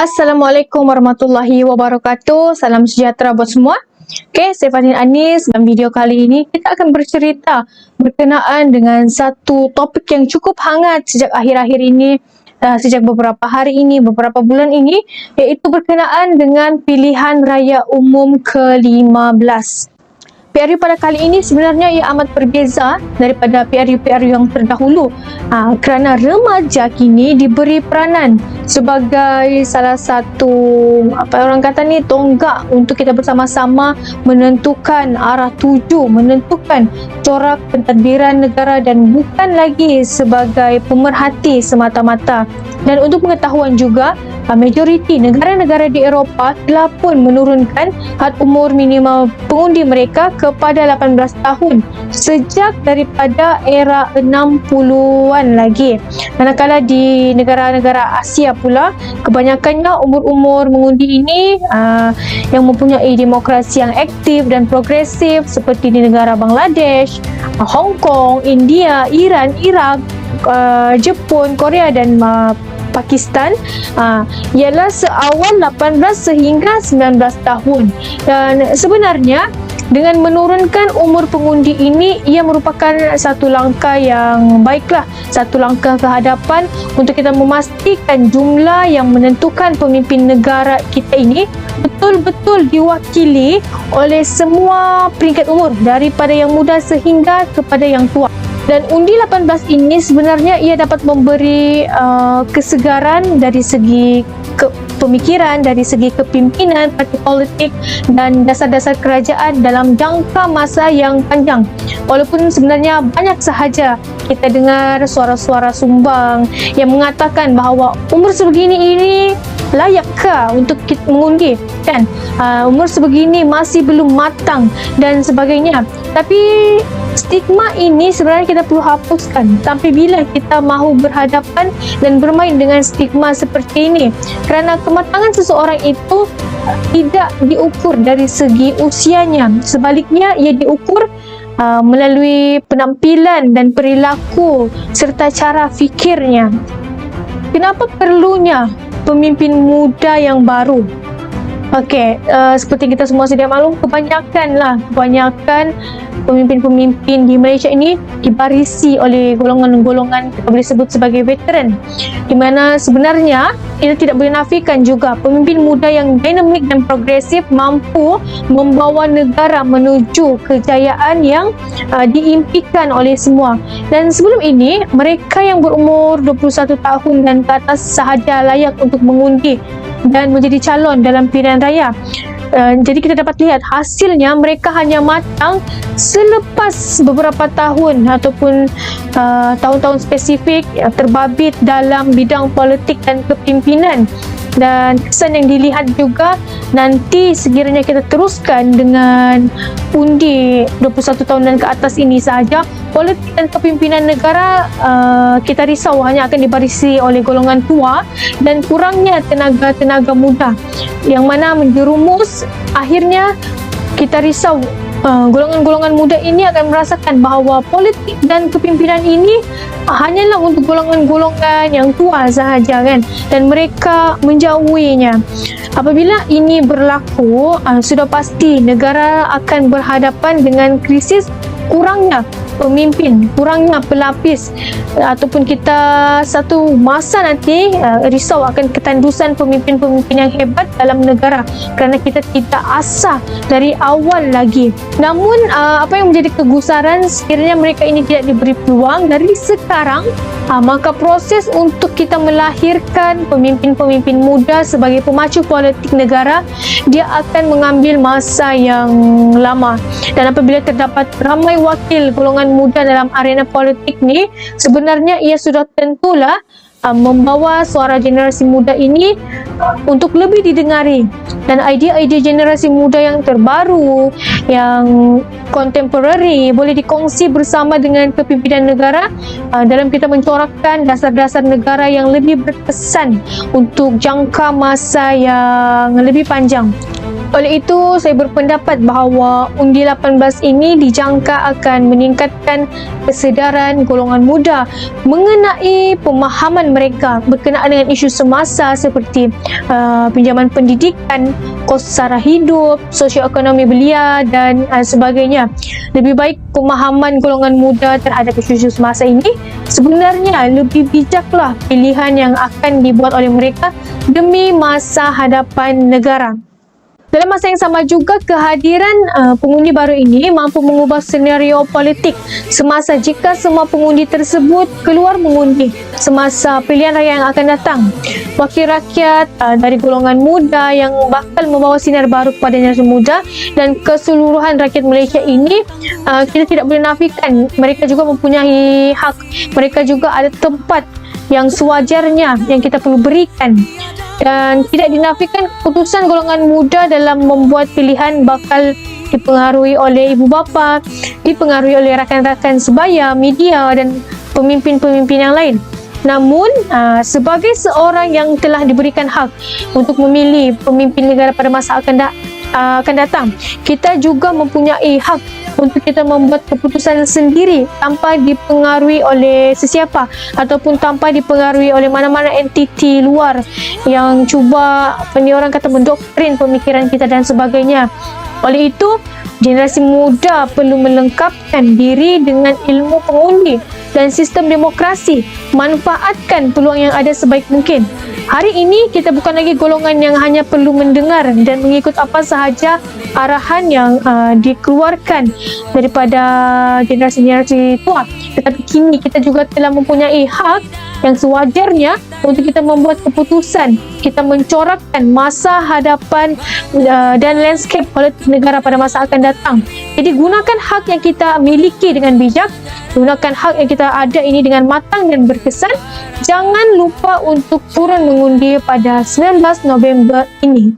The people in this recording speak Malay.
Assalamualaikum warahmatullahi wabarakatuh. Salam sejahtera buat semua. Okay, saya Fadhil Anis. Dalam video kali ini, kita akan bercerita berkenaan dengan satu topik yang cukup hangat sejak akhir-akhir ini, sejak beberapa hari ini, beberapa bulan ini, iaitu berkenaan dengan pilihan raya umum ke-15. PRU pada kali ini sebenarnya ia amat berbeza daripada PRU-PRU yang terdahulu kerana remaja kini diberi peranan sebagai salah satu orang kata ni tonggak untuk kita bersama-sama menentukan arah tuju, menentukan corak pentadbiran negara dan bukan lagi sebagai pemerhati semata-mata. Dan untuk pengetahuan juga, majoriti negara-negara di Eropah telah pun menurunkan had umur minimal pengundi mereka kepada 18 tahun sejak daripada era 60-an lagi. Manakala di negara-negara Asia pula, kebanyakannya umur-umur mengundi ini yang mempunyai demokrasi yang aktif dan progresif seperti di negara Bangladesh, Hong Kong, India, Iran, Iraq, Jepun, Korea dan Pakistan ialah seawal 18 sehingga 19 tahun. Dan sebenarnya dengan menurunkan umur pengundi ini, ia merupakan satu langkah yang baiklah, satu langkah ke hadapan untuk kita memastikan jumlah yang menentukan pemimpin negara kita ini betul-betul diwakili oleh semua peringkat umur, daripada yang muda sehingga kepada yang tua. Dan undi 18 ini sebenarnya ia dapat memberi kesegaran dari segi pemikiran, dari segi kepimpinan, parti politik dan dasar-dasar kerajaan dalam jangka masa yang panjang. Walaupun sebenarnya banyak sahaja kita dengar suara-suara sumbang yang mengatakan bahawa umur sebegini ini layakkah untuk kita mengundi, kan? Umur sebegini masih belum matang dan sebagainya. Tapi stigma ini sebenarnya kita perlu hapuskan sampai bila kita mahu berhadapan dan bermain dengan stigma seperti ini. Kerana kematangan seseorang itu tidak diukur dari segi usianya. Sebaliknya, ia diukur melalui penampilan dan perilaku serta cara fikirnya. Kenapa perlunya pemimpin muda yang baru? Okey, seperti kita semua sedia maklum, kebanyakan pemimpin-pemimpin di Malaysia ini dibarisi oleh golongan-golongan kita boleh sebut sebagai veteran, di mana sebenarnya kita tidak boleh nafikan juga pemimpin muda yang dinamik dan progresif mampu membawa negara menuju kejayaan yang diimpikan oleh semua. Dan sebelum ini, mereka yang berumur 21 tahun dan ke atas sahaja layak untuk mengundi dan menjadi calon dalam pilihan raya. Jadi kita dapat lihat hasilnya mereka hanya matang selepas beberapa tahun ataupun tahun-tahun spesifik terbabit dalam bidang politik dan kepimpinan. Dan kesan yang dilihat juga nanti sekiranya kita teruskan dengan undi 21 tahun dan ke atas ini sahaja, politik dan kepimpinan negara kita risau hanya akan dibarisi oleh golongan tua dan kurangnya tenaga-tenaga muda, yang mana menjerumus akhirnya kita risau golongan-golongan muda ini akan merasakan bahawa politik dan kepimpinan ini hanyalah untuk golongan-golongan yang tua sahaja, kan, dan mereka menjauhinya. Apabila ini berlaku, sudah pasti negara akan berhadapan dengan krisis kurangnya pemimpin, kurangnya pelapis, ataupun kita satu masa nanti risau akan ketandusan pemimpin-pemimpin yang hebat dalam negara kerana kita tidak asah dari awal lagi. Namun apa yang menjadi kegusaran sekiranya mereka ini tidak diberi peluang dari sekarang, maka proses untuk kita melahirkan pemimpin-pemimpin muda sebagai pemacu politik negara, dia akan mengambil masa yang lama. Dan apabila terdapat ramai wakil golongan muda dalam arena politik ni, sebenarnya ia sudah tentulah membawa suara generasi muda ini untuk lebih didengari, dan idea-idea generasi muda yang terbaru, yang contemporary boleh dikongsi bersama dengan kepimpinan negara dalam kita mencorakkan dasar-dasar negara yang lebih berkesan untuk jangka masa yang lebih panjang. Oleh itu, saya berpendapat bahawa undi 18 ini dijangka akan meningkatkan kesedaran golongan muda mengenai pemahaman mereka berkenaan dengan isu semasa seperti pinjaman pendidikan, kos sara hidup, sosioekonomi belia dan sebagainya. Lebih baik pemahaman golongan muda terhadap isu-isu semasa ini sebenarnya lebih bijaklah pilihan yang akan dibuat oleh mereka demi masa hadapan negara. Dalam masa yang sama juga, kehadiran pengundi baru ini mampu mengubah senario politik semasa jika semua pengundi tersebut keluar mengundi semasa pilihan raya yang akan datang. Wakil rakyat dari golongan muda yang bakal membawa sinar baru kepada generasi muda dan keseluruhan rakyat Malaysia ini, kita tidak boleh nafikan mereka juga mempunyai hak. Mereka juga ada tempat yang sewajarnya yang kita perlu berikan. Dan tidak dinafikan keputusan golongan muda dalam membuat pilihan bakal dipengaruhi oleh ibu bapa, dipengaruhi oleh rakan-rakan sebaya, media dan pemimpin-pemimpin yang lain. Namun, sebagai seorang yang telah diberikan hak untuk memilih pemimpin negara pada masa akan datang, kita juga mempunyai hak untuk kita membuat keputusan sendiri tanpa dipengaruhi oleh sesiapa ataupun tanpa dipengaruhi oleh mana-mana entiti luar yang cuba orang kata mendoktrin pemikiran kita dan sebagainya. Oleh itu, generasi muda perlu melengkapkan diri dengan ilmu pengundi dan sistem demokrasi. Manfaatkan peluang yang ada sebaik mungkin. Hari ini kita bukan lagi golongan yang hanya perlu mendengar dan mengikut apa sahaja arahan yang dikeluarkan daripada generasi-generasi tua, tetapi kini kita juga telah mempunyai hak yang sewajarnya untuk kita membuat keputusan, kita mencorakkan masa hadapan dan landscape politik negara pada masa akan datang. Jadi gunakan hak yang kita miliki dengan bijak, gunakan hak yang kita ada ini dengan matang dan berkesan. Jangan lupa untuk turun mengundi pada 19 November ini.